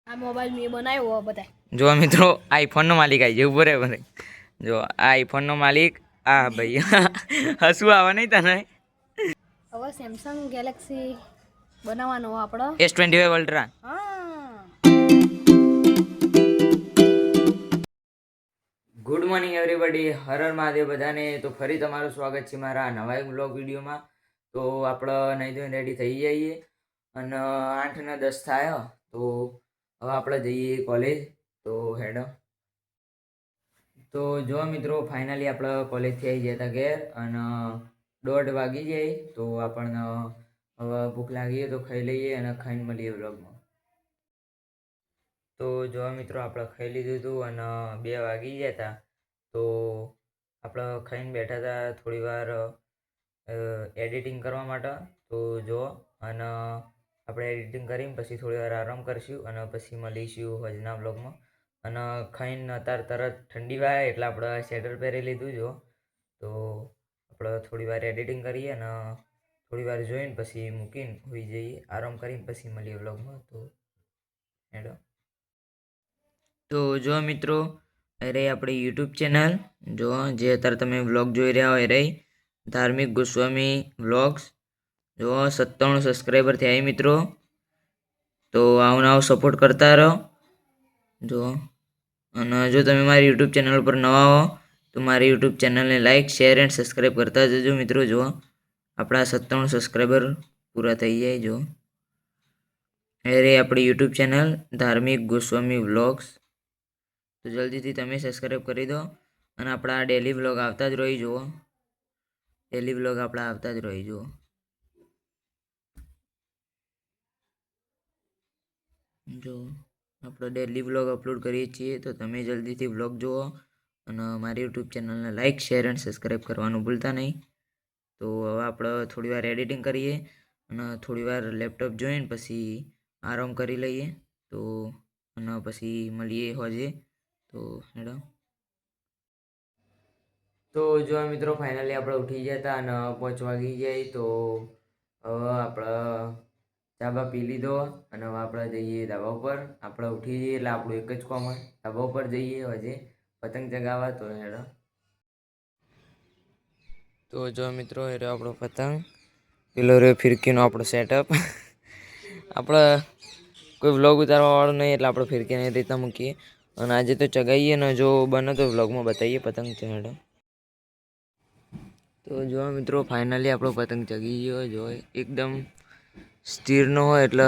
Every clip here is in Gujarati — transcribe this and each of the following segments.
આ મોબાઈલ મેં બનાવ્યો બધા. જો મિત્રો આઈફોનનો માલિક આવી જાય ઉભો રહે મને. જો આ આઈફોનનો માલિક આ ભાઈ હસવું આવે નહીં તને. હવે સેમસંગ ગેલેક્સી બનાવવાનો આપણો S25 Ultra. Good morning everybody, Har Har Mahadev બધાને. તો ફરી તમારું સ્વાગત છે મારા નવા એક બ્લોગ વિડીયોમાં. તો આપણે નહીં ધોઈને રેડી થઈ જઈએ અને 8 ને 10 થાય. તો હવે આપણે જઈએ કોલેજ. તો હેડો. તો જો મિત્રો ફાઇનલી આપણે કોલેજથી આવી ગયા હતા ઘેર અને 1:30 વાગી જાય. તો આપણને હવે ભૂખ લાગી તો ખાઈ લઈએ અને ખાઈને મળીએ બ્લોગમાં. તો જો મિત્રો આપણે ખાઈ લીધું હતું અને 2 વાગી ગયા હતા. તો આપણે ખાઈને બેઠા હતા થોડી વાર એડિટિંગ કરવા માટે. તો જો અને આપણે એડિટિંગ કરીને પછી થોડી વાર આરામ કરીશું અને પછી મળીશું હજના બ્લોગમાં. અને ખાઈને અત્યારે તરત ઠંડી વાય એટલે આપણે સ્વેટર પહેરી લીધું. જો તો આપણે થોડી વાર એડિટિંગ કરીએ અને થોડી વાર જોઈને પછી મૂકીને હોઈ જઈએ, આરામ કરીને પછી મળીએ બ્લોગમાં. તો હેડો. તો જો મિત્રો અરે આપણી યુટ્યુબ ચેનલ જો જે અત્યારે તમે વ્લોગ જોઈ રહ્યા હોય રહી ધાર્મિક ગોસ્વામી વ્લોગ્સ. જો 97 સબસ્ક્રાઈબર થયા મિત્રો. તો આવું આવો સપોર્ટ કરતા રહો. જો અને જો તમે મારી યુટ્યુબ ચેનલ પર નવા હો તો મારી યુટ્યુબ ચેનલને લાઇક શેર એન્ડ સબસ્ક્રાઈબ કરતા જજો મિત્રો. જો આપણા 97 સબસ્ક્રાઈબર પૂરા થઈ જાય. જો અરે આપણી યુટ્યુબ ચેનલ ધાર્મિક ગોસ્વામી વ્લોગ્સ. તો જલ્દીથી તમે સબસ્ક્રાઈબ કરી દો અને આપણા ડેલી વ્લોગ આવતા જ રહી. જુઓ ડેલી વ્લોગ આપણા આવતા જ રહી. જુઓ જો આપણે ડેલી વ્લોગ અપલોડ કરીએ છીએ. તો તમે જલ્દીથી વ્લોગ જુઓ અને મારી યુટ્યુબ ચેનલને લાઇક શેર એન્ડ સબસ્ક્રાઈબ કરવાનું ભૂલતા નહીં. તો હવે આપણે થોડી વાર એડિટિંગ કરીએ અને થોડી વાર લેપટોપ જોઈને પછી આરામ કરી લઈએ. તો અને પછી મળીએ હોજે. તો હેડો. તો જો મિત્રો ફાઇનલી આપણે ઉઠી ગયા હતા અને 5 વાગી જાય. તો હવે આપણે ચા બા પી લીધો અને હવે આપણે જઈએ ધાબા ઉપર. આપણે ઉઠી જઈએ એટલે આપણું એક જ કામ હોય, ધાબા ઉપર જઈએ હજે પતંગ ચગાવવા. તો હેડો. તો જો મિત્રો એ રહ્યો આપણો પતંગ, પેલો રહ્યો ફિરકીનો આપણો સેટઅપ. આપણે કોઈ વ્લોગ ઉતારવા વાળું નહીં એટલે આપણે ફિરકીને એ રીતના મૂકીએ અને આજે તો ચગાવીએ ને જો બને તો વ્લોગમાં બતાવીએ પતંગ. હેડો. તો જો મિત્રો ફાઇનલી આપણો પતંગ ચગી ગયો. જો એકદમ સ્થિરનો હોય એટલે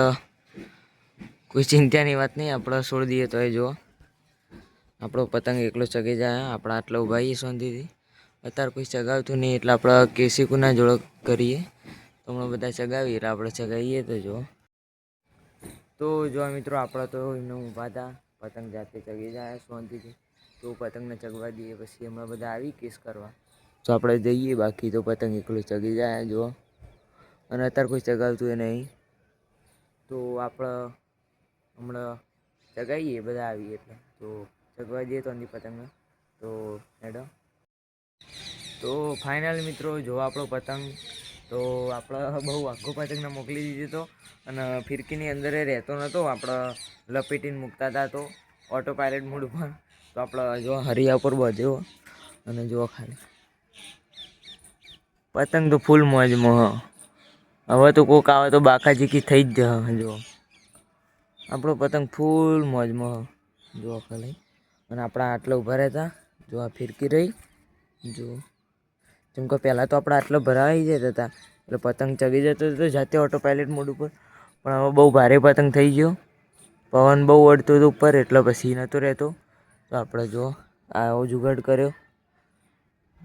કોઈ ચિંતાની વાત નહીં. આપણે છોડી દઈએ તો એ જો આપણો પતંગ એકલો ચગી જાય. આપણે આટલો ઉભાઈએ શાંતિથી. અત્યારે કોઈ ચગાવતું નહીં એટલે આપણે કેસીકુના જોડે કરીએ. તો હમણાં બધા ચગાવીએ એટલે આપણે ચગાવીએ. તો જો મિત્રો આપણે તો એમને ઊભા હતા, પતંગ જાતે ચગી જાય શાંતિથી. તો પતંગને ચગવા દઈએ પછી હમણાં બધા આવી કેસ કરવા તો આપણે જઈએ. બાકી તો પતંગ એકલું ચગી જાય. જો અને અત્યારે કોઈ ચગાવતું નહીં. તો આપણે હમણાં ચગાવીએ બધા આવીએ એટલે તો ચગવા દઈએ તો અંદી પતંગને. તો હેડો. તો ફાઇનલ મિત્રો જો આપણો પતંગ તો આપણે બહુ આખો પતંગને મોકલી દીધો હતો અને ફિરકીની અંદર એ રહેતો નહોતો. આપણે લપેટીને મૂકતા હતા તો ઓટો પાયલટ મોડ ઉપર. તો આપણે જો હરિયા ઉપર બધ્યો અને જો ખાલી પતંગ તો ફૂલ મોજમાં. હવે તો કોક આવે તો બાકાજીકી થઈ જ જાય. જો આપણો પતંગ ફૂલ મોજમાં. જો ખાલી અને આપણા આટલા ઊભા રહેતા. જો આ ફિરકી રહી. જો જેમ કે પહેલાં તો આપણે આટલો ભરાઈ જતા હતા એટલે પતંગ ચગી જતો હતો જાતે ઓટો પાયલટ મોડ ઉપર. પણ હવે બહુ ભારે પતંગ થઈ ગયો. પવન બહુ વળતો હતો ઉપર એટલે પછી નહોતો રહેતો. તો આપણે જો આવો જુગાડ કર્યો.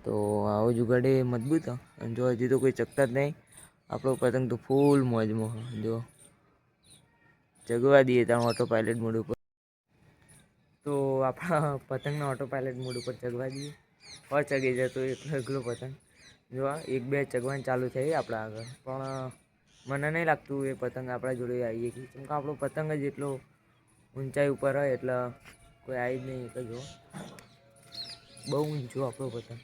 તો આવો જુગાડ એ મજબૂત અને જો હજી તો કોઈ ચગતા જ નહીં. આપણો પતંગ તો ફૂલ મોજમાં. જો ચગવા દઈએ ત્યાં ઓટો પાયલટ મોડ ઉપર. તો આપણા પતંગને ઓટો પાયલટ મોડ ઉપર ચગવા દઈએ. ચગી જતો એકલો પતંગ. જો 1-2 ચગવાની ચાલુ થઈ આપણા આગળ. પણ મને નહીં લાગતું એ પતંગ આપણા જોડે આવીએ કે કેમ કે આપણો પતંગ જ એટલો ઊંચાઈ ઉપર હોય એટલે કોઈ આવી જ નહીં. એક જો બહુ ઊંચો આપણો પતંગ.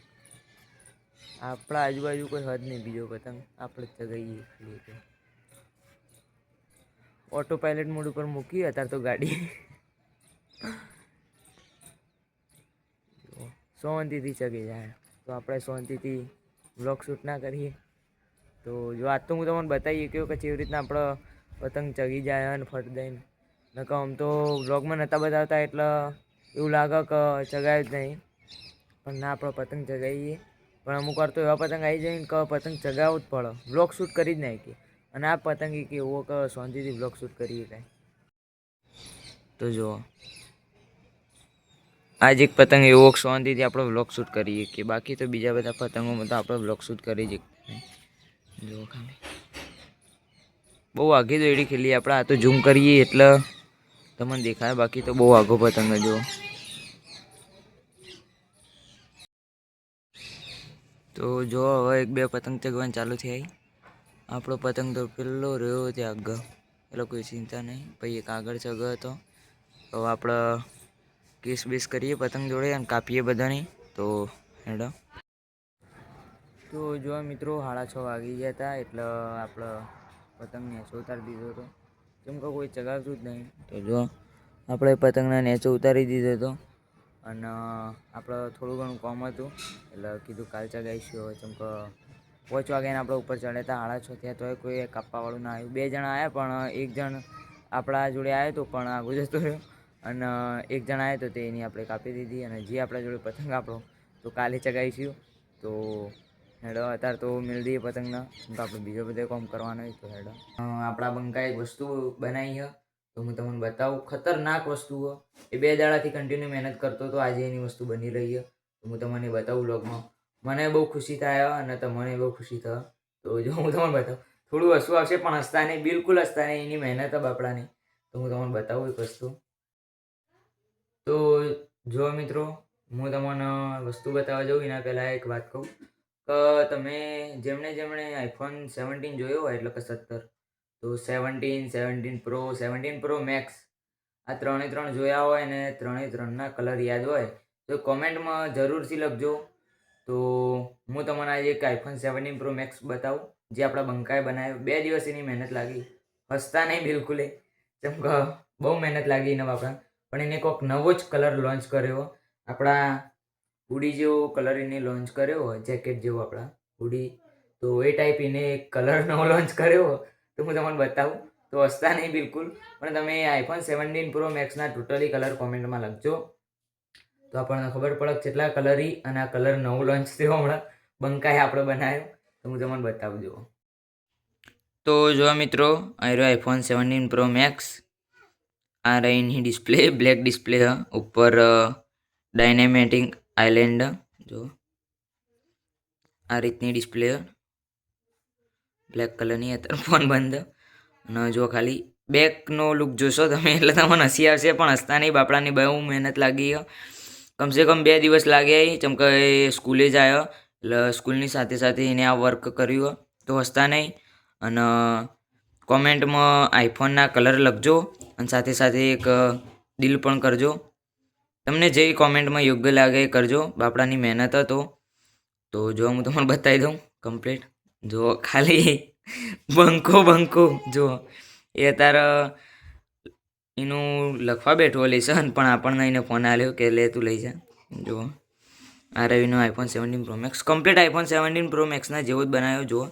આપણા આજુબાજુ કોઈ હદ નહીં બીજો પતંગ આપણે જ ચગાવીએ. ઓટો પાયલટ મોડ ઉપર મૂકી અત્યારે તો ગાડી શાંતિથી ચગી જાય. તો આપણે શાંતિથી વ્લોગ શૂટ ના કરીએ. તો જો આજ તો હું તમને બતાવી શક્યો કે કેવી રીતના આપણો પતંગ ચગી જાય અને ફટ દઈને. નકર આમ તો વ્લોગમાં નહોતા બતાવતા એટલે એવું લાગે કે ચગાવ્યું જ નહીં, પણ ના આપણો પતંગ ચગાવીએ. પણ અમુક વાર તો એવા પતંગ આવી જાય ને કે પતંગ ચગાવવું જ પડે, વ્લોગ શૂટ કરી જ નાખીએ. અને આ પતંગ એક એવો કે શાંતિથી વ્લોગ શૂટ કરીએ કાંઈ. તો જુઓ આજ એક પતંગ એવો શાંતિથી આપણો વ્લોગ શૂટ કરીએ કે બાકી તો બીજા બધા પતંગોમાં તો આપણે વ્લોગ શૂટ કરી જ જુઓ ખાલી બહુ આઘી દોયડી ખેલી આપણે. આ તો ઝૂમ કરીએ એટલે તમને દેખાય, બાકી તો બહુ આઘો પતંગ જુઓ. તો જો હવે એક બે પતંગ ચગવાનું ચાલુ થઈ. આપણો પતંગ તો પેલો રહ્યો ત્યાં આગળ, એટલે કોઈ ચિંતા નહીં. પછી એક આગળ ચગ હતો. તો આપણે કિસ બીસ કરીએ પતંગ જોડે અને કાપીએ બધાની. તો હેડો. તો જો મિત્રો 6:30 વાગી ગયા હતા એટલે આપણે પતંગ નેચો ઉતારી દીધો હતો. કેમ કે કોઈ ચગાવતું જ નહીં. તો જો આપણે પતંગના નેચો ઉતારી દીધો હતો અને આપણે થોડું ઘણું કામ હતું એટલે કીધું કાલ ચગાવીશું. હવે કેમ કે 5 વાગ્યાને આપણે ઉપર ચડ્યા હતા, 6:30 થયા તોય કોઈ કાપવાવાળું ના આવ્યું. 2 જણા આવ્યા પણ એક જણ આપણા જોડે આવ્યો હતો પણ આગળ જતો રહ્યો. અને એક જણ આવ્યો તો તેની આપણે કાપી દીધી. અને જે આપણા જોડે પતંગ આપણો તો કાલે ચગાવીશું. તો હેડો અત્યારે તો મિલ દઈએ પતંગના, કેમ કે આપણે બીજો બધો કામ કરવાનો હોય. તો હેડો આપણા બંકા એક વસ્તુ બનાવી છે તો હું તમને બતાવું. ખતરનાક વસ્તુઓ એ 2 દાડાથી કન્ટિન્યુ મહેનત કરતો તો આજે એની વસ્તુ બની રહી છે. તો હું તમને બતાવું વ્લોગમાં. મને બહુ ખુશી થાય અને તમને બહુ ખુશી થાય. તો જો હું તમને બતાવું, થોડું હસવું આવશે પણ હસતા નહીં, બિલકુલ હસતા નહીં. એની મહેનત બાપડાની. તો હું તમને બતાવું એક વસ્તુ. તો જો મિત્રો હું તમને વસ્તુ બતાવવા જાઉં એના પહેલાં એક વાત કહું કે તમે જેમણે આઈફોન 17 જોયો હોય એટલે કે 17, તો 17 પ્રો 17 પ્રો મેક્સ આ 3 જોયા હોય ને 3ના કલર યાદ હોય તો કોમેન્ટમાં જરૂરથી લખજો. તો હું તમને આજે એક આઈફોન 17 પ્રો મેક્સ બતાવું જે આપણા બંકાએ બનાવ્યો. 2 દિવસ એની મહેનત લાગી, હસતા નહીં બિલકુલ. કેમ કે બહુ મહેનત લાગી એના બાપડા. પણ એને કોઈક નવો જ કલર લોન્ચ કર્યો. આપણા હુડી જેવો કલર એને લોન્ચ કર્યો, જેકેટ જેવો આપણા હુડી. તો એ ટાઈપ એને એક કલર નવો લોન્ચ કર્યો. તો હું તમને બતાવું. તો હસતા નહીં બિલકુલ. પણ તમે આઈફોન 17 પ્રો મેક્સના ટોટલી કલર કોમેન્ટમાં લખજો તો આપણને ખબર પડે કેટલા કલરી અને આ કલર નવો લોન્ચ થયો હમણાં બંકાએ આપણે બનાવ્યો. તો હું તમને બતાવું જુઓ. તો જો મિત્રો આ રહ્યો આઈફોન 17 પ્રો મેક્સ. આ રહીની ડિસ્પ્લે, બ્લેક ડિસ્પ્લે ઉપર ડાયનેમેટિક આઇલેન્ડ. જો આ રીતની ડિસ્પ્લે બ્લેક કલરની. અત્યારે ફોન બંધ. અને જો ખાલી બેકનો લુક જોશો તમે એટલે તમને હસી આવશે પણ હસતા નહીં. બાપડાની બહુ મહેનત લાગી. કમસે કમ 2 દિવસ લાગ્યા. જેમ કે સ્કૂલે જ આવ્યો એટલે સ્કૂલની સાથે સાથે એને આ વર્ક કર્યું. તો હસતા નહીં. અને કોમેન્ટમાં આઈફોનના કલર લખજો અને સાથે સાથે એક દિલ પણ કરજો. તમને જે કોમેન્ટમાં યોગ્ય લાગે એ કરજો. બાપડાની મહેનત હતો. તો જો હું તમને બતાવી દઉં કમ્પ્લીટ. જો ખાલી બંકો જો એ અત્યારે એનું લખવા બેઠો લેસન પણ આપણને એને ફોન આવ્યો કે લે તું લઈ જા. જો આ રવિનો iPhone 17 pro Max complete iPhone 17 Pro મેક્સના જેવો જ બનાવ્યો. જુઓ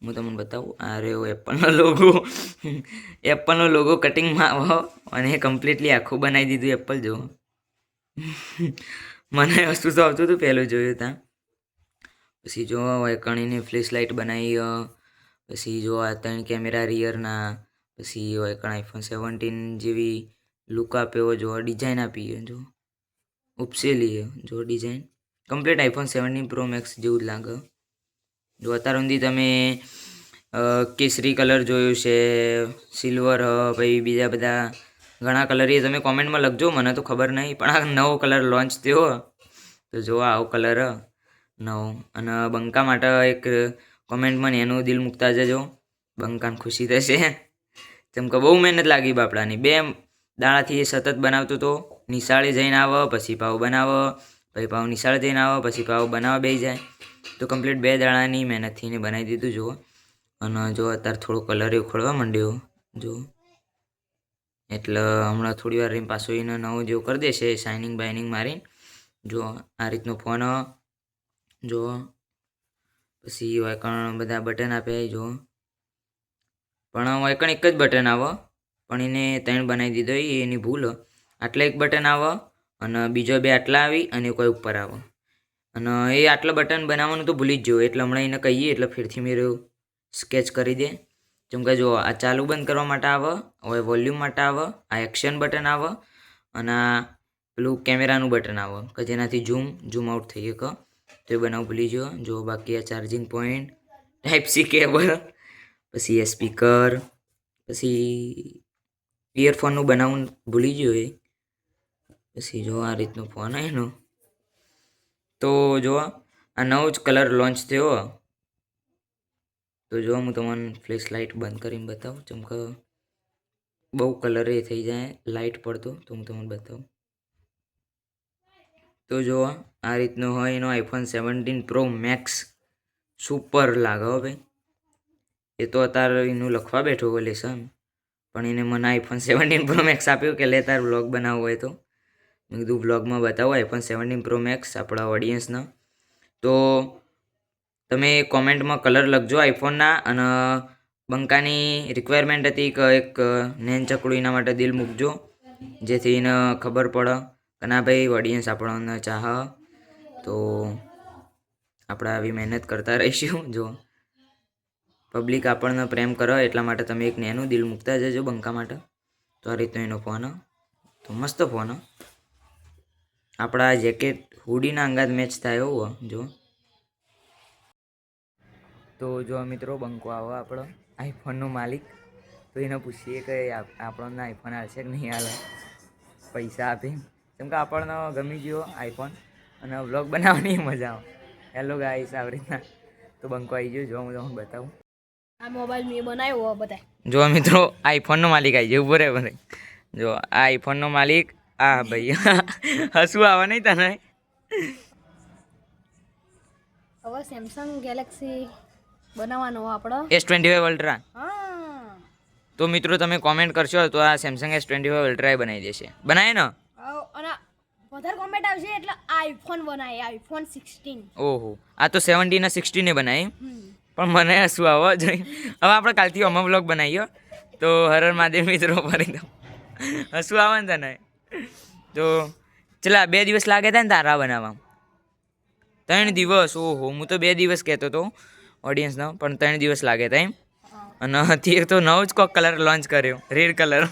હું તમને બતાવું. આ રહ્યો એપલનો લોગો કટિંગમાં આવો અને કમ્પ્લીટલી આખું બનાવી દીધું એપલ. જુઓ મને વસ્તુ તો આવતું હતું પહેલું જોયું ત્યાં. પછી જો એકણીની ફ્લેશ લાઇટ બનાવી. પછી જો આ 3 કેમેરા રિયરના. પછી એકણ આઈફોન 17 જેવી લુક આપ્યો. જો ડિઝાઇન આપી. જો ઉપસેલી જો design complete iPhone 17 pro max જેવું જ લાગે. જો અત્યાર સુધી તમે કેસરી કલર જોયું છે, સિલ્વર, પછી બીજા બધા ઘણા કલર એ તમે કોમેન્ટમાં લખજો. મને તો ખબર નહીં પણ આ નવો કલર લોન્ચ થયો. તો જો આવો કલર નવો. અને બંકા માટે એક કોમેન્ટમાં એનું દિલ મૂકતા જજો. બંકાને ખુશી થશે. કેમ કે બહુ મહેનત લાગી બાપડાની. 2 દાડાથી એ સતત બનાવતો હતો. નિશાળે જઈને આવે પછી પાવ બનાવો, પછી પાવ નિશાળે જઈને આવે પછી પાવ બનાવવા બેસી જાય. તો કમ્પ્લીટ 2 દાડાની મહેનતથી એને બનાવી દીધું. જુઓ અને જો અત્યારે થોડો કલર એ ઉખડવા માંડ્યો. જો એટલે હમણાં થોડી વાર રહીને પાછો એને નવો જેવો કરી દેશે શાઇનિંગ બાઇનિંગ મારીને. જો આ રીતનો ફોન જો પછી વાયકણ બધા બટન આપ્યા જો, પણ વાયકણ એક જ બટન આવે પણ એને 3 બનાવી દીધો એ એની ભૂલ. આટલા એક બટન આવે અને બીજો 2 આટલા આવી અને કોઈ ઉપર આવે. અને એ આટલા બટન બનાવવાનું તો ભૂલી જ ગયો એટલે હમણાં એને કહીએ એટલે ફેરથી મેરું સ્કેચ કરી દે. જેમ કે જો આ ચાલુ બંધ કરવા માટે આવે, હવે વોલ્યુમ માટે આવે, આ એક્શન બટન આવે અને આ પેલું કેમેરાનું બટન આવે કે જેનાથી ઝૂમ આઉટ થઈ શકે. તો એ બનાવવું ભૂલી ગયો. જો બાકી આ charging point, type C cable, પછી એ સ્પીકર, પછી ઇયરફોનનું બનાવવું ભૂલી ગયો એ. પછી જો આ રીતનો ફોન એનો. તો જો આ નવો જ કલર લોન્ચ થયો. તો જો હું તમને ફ્લેશ લાઇટ બંધ કરીને બતાવું. જેમ કે બહુ કલર એ થઈ જાય લાઇટ પડતો તો હું તમને બતાવું. તો જો આ રીતનો હોય એનો iPhone 17 Pro Max સુપર લાગે હો ભાઈ. એ તો અત્યારે એનું લખવા બેઠો હોય લેસન, પણ એને મને iPhone 17 Pro Max આપ્યું કે લે તાર વ્લોગ બનાવવો હોય તો. મેં કીધું વ્લોગમાં બતાવો iPhone 17 Pro Max આપણા ઓડિયન્સને. તો તમે કોમેન્ટમાં કલર લખજો આઈફોનના અને બંકાની રિક્વાયરમેન્ટ હતી કે એક નેન ચકડું એના માટે દિલ મૂકજો જેથી એને ખબર પડે કે ના ભાઈ ઓડિયન્સ આપણને ચાહ. તો આપણે આવી મહેનત કરતા રહીશું. જો પબ્લિક આપણને પ્રેમ કરે એટલા માટે તમે એક નેનું દિલ મૂકતા જજો બંકા માટે. તો આ રીતનો એનો ફોન તો મસ્ત ફોન આપણા જેકેટ હુડીના અંગાત મેચ થાય એવું જો. તો જો મિત્રો બંકો આવો આપણો આઈફોનનો માલિક. તો એને પૂછીએ કે આપણને આઈફોન આવશે કે નહીં હાલે પૈસા આપી. કેમ કે આપણને ગમી ગયો આઈફોન અને વ્લોગ બનાવવાની મજા આવે. હેલો ગાઈસ આવી રીતના. તો બંકો આવી ગયો જો હું તમને બતાવું. આ મોબાઈલ મેં બનાવ્યો બધા. જો મિત્રો આઈફોનનો માલિક આવી ગયો ઉભો રહે. જો આ આઈફોનનો માલિક આ ભાઈ હસવું આવે નહીં તને. હવે સેમસંગ ગેલેક્સી બનાવવાનો આપણો S25 અલ્ટ્રા. હા. તો મિત્રો તમે કોમેન્ટ કરશો તો આ સેમસંગ S25 અલ્ટ્રા એ બનાવી દેશે. બનાવે ને અને વધારે કોમેન્ટ આવશે એટલે આઈફોન બનાવે આઈફોન 16. ઓહો આ તો 17 ને 16 એ બનાવી. પણ મને શું આવો જોઈએ. હવે આપણે કાલથી અમે વ્લોગ બનાવીએ તો હરર મહાદેવ મિત્રો ફરી હસવું આવે ને તને. તો ચલા 2 દિવસ લાગે હતા ને તારા બનાવવા. 3 દિવસ. ઓહો હું તો 2 દિવસ કહેતો હતો ઓડિયન્સનો પણ 3 દિવસ લાગે હતા એમ. અને એક તો નવો જ કોક કલર લોન્ચ કર્યો રેડ કલર.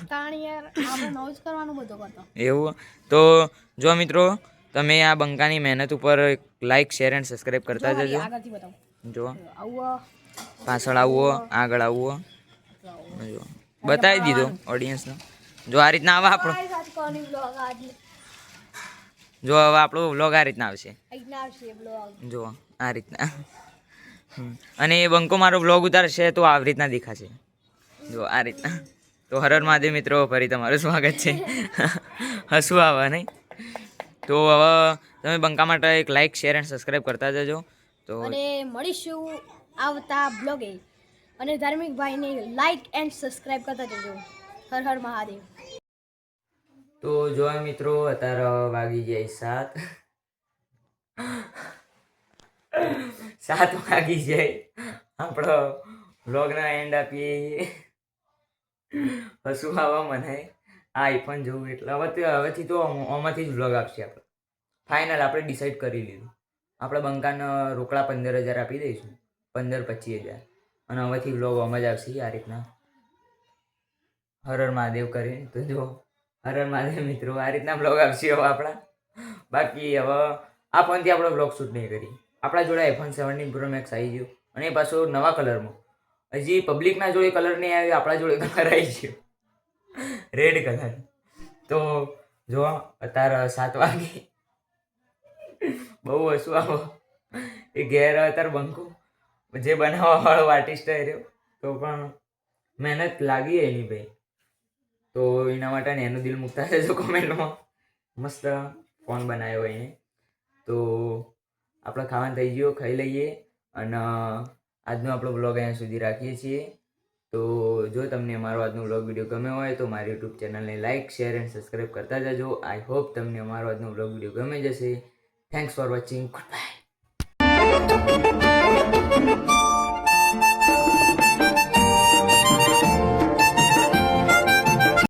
એવું તો જો મિત્રો તમે આ બંકાની મહેનત ઉપર લાઈક શેર એન્ડ સબસ્ક્રાઈબ કરતા જજો. જો પાછળ આવો આગળ આવો જો બતાવી દીધો ઓડિયન્સને. જો આ રીતના આવે આપણો. જો હવે આપણો વ્લોગ આ રીતના આવશે. જો આ રીતના. અને એ બંકો મારો વ્લોગ ઉતારશે તો આવી રીતના દેખાશે. જો આ રીતના. તો હરર મહાદેવ મિત્રો ફરી તમારું સ્વાગત છે. હસવું આવે નહીં. તો હવે તમે બંકા માટે એક લાઈક શેર એન્ડ સબસ્ક્રાઈબ કરતા જજો. તો અને મળીશું આવતા બ્લોગે અને ધાર્મિક ભાઈને લાઈક એન્ડ સબસ્ક્રાઇબ કરતા જજો. હર હર મહાદેવ. તો જો મિત્રો અત્યારે વાગી જાય 7 વાગી જાય. આપણો વ્લોગના એન્ડ આપીએ. હસવું આવા મને આ આઈફોન જોવું એટલે હવેથી તો આમાંથી જ વ્લોગ આપશે આપણે. ફાઇનલ આપણે ડિસાઈડ કરી લીધું. આપણે બંકાને રોકડા 15,000 આપી દઈશું. 15-25,000 અને હવેથી વ્લોગ આમ જ આવશે આ રીતના હરર મહાદેવ કરીને. તો જો હરર મહાદેવ મિત્રો આ રીતના વ્લોગ આવશે હવે આપણા. બાકી હવે આ ફોનથી આપણે વ્લોગ શૂટ નહીં કરી. આપણા જોડે iPhone 17 Pro Max આવી ગયું અને એ પાછું નવા કલરમાં. હજી પબ્લિકના જોડે કલર નહીં આવ્યો, આપણા જોડે કલર આવી ગયો રેડ કલર. તો જો અત્યારે 7 વાગે બહુ હસવું આવો. એ ઘેર અત્યારે બંકો જે બનાવવા વાળો આર્ટિસ્ટ રહ્યો તો પણ મહેનત લાગી એની ભાઈ. તો એના માટે એનું દિલ મૂકતા જજો કોમેન્ટમાં. મસ્ત ફોન બનાવ્યો એને. તો આપણે ખાવાનું થઈ ગયો, ખાઈ લઈએ અને આજનો આપણો બ્લોગ અહીંયા સુધી રાખીએ છીએ. તો જો તમને અમારો આજનો વ્લોગ વિડીયો ગમ્યો હોય તો મારી યુટ્યુબ ચેનલને લાઇક શેર એન્ડ સબસ્ક્રાઈબ કરતા જજો. આઈ હોપ તમને અમારો આજનો વ્લોગ વિડીયો ગમી જશે. Thanks for watching. Good bye.